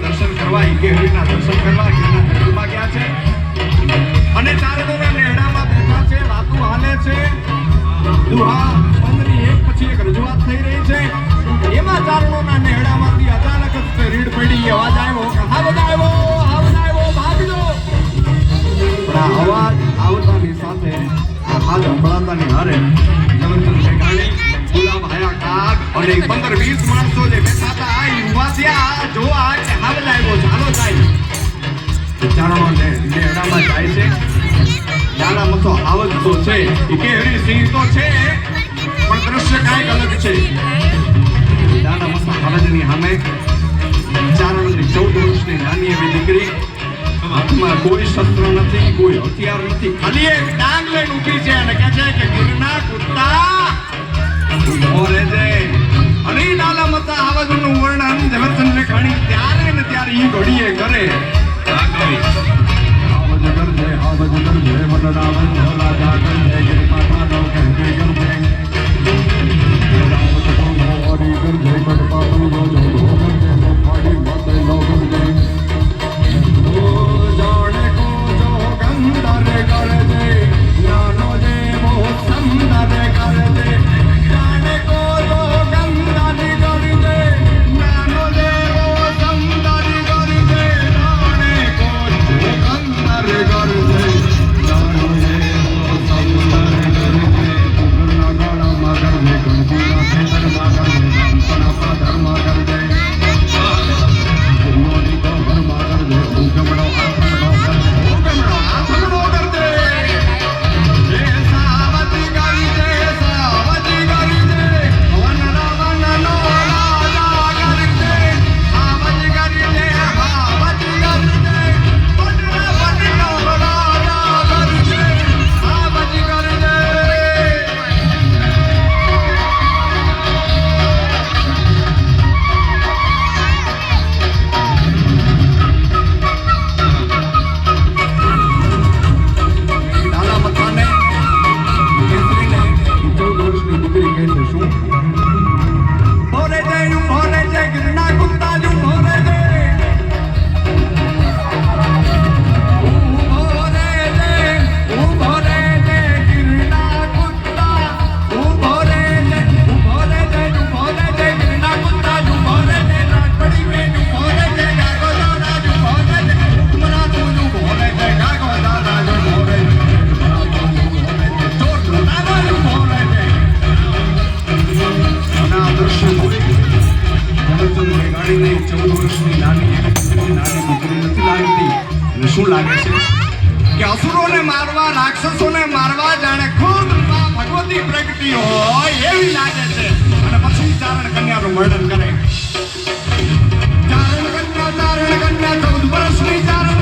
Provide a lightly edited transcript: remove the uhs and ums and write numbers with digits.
દર્શન કરવા ઈકેહરીના દર્શન કરવા ગિરના જંગલમાં ગયા છે અને ચારણોના નેહડામાં બેઠા છે, વાતો હાલે છે, દુહા બંધની એક પછી એક રજૂઆત થઈ રહી છે. એમાં ચારણોના નેહડામાંથી અચાનક જ રીડ પડી, અવાજ આવ્યો કે હા બધા આવ્યો ભાગજો. પણ આ અવાજ આવતાની સાથે આ હાલ સંભળાતાની હારે જવનચંદ મેઘાણી, ગુલાબ હયા કાગ અને 15-20 માણસો જે બેઠા હતા આ યુવાસિયા જોવા કે હાલ આવ્યો ચાલો જાય. ચારણો નેહડામાં જાય છે. યારામાં તો આવત તો છે, ઈકેહરી સિંહ તો છે, પણ દ્રશ્ય કાંઈક અલગ છે. દાના મસ્તા હાલજની સામે ચારણની 14 વર્ષની નાની એવી દીકરી, હાથમાં કોઈ શસ્ત્ર નથી, કોઈ હથિયાર નથી, ખાલી એક ડાંગ લઈને ઊભી છે અને કહે છે કે ગિરના કુત્તા ઉભો રહેજે. અને નાલા મતા આવાજનું વર્ણન ઝવેરચંદ મેઘાણી ત્યારે ને ત્યારે ઈ ઘડીએ કરે. આવજ કરજે મન રાવણ ઢોલા જાગર જય ગિર માતાનો કહેજે ગરબે રાવત કો મોરી કરજે કડપાતો જો જો કરજે ફાડી માતે લો કરજે ઓ જાણે કો જો ગંધારે કરજે નાનો જે મો સંધારે કરજે જાણે કો જો ગંધારે કરજે નાનો જે મો સંધારે કરજે જાણે કો જો ગંધારે કરજે શું લાગે છે કે અસુરોને મારવા, રાક્ષસોને મારવા જાણે ખુદ ભગવતી પ્રગટી હોય એવી લાગે છે. અને પછી ચારણ કન્યાનું વર્ણન કરે. ચારણ કન્યા 14 વર્ષની ચારણ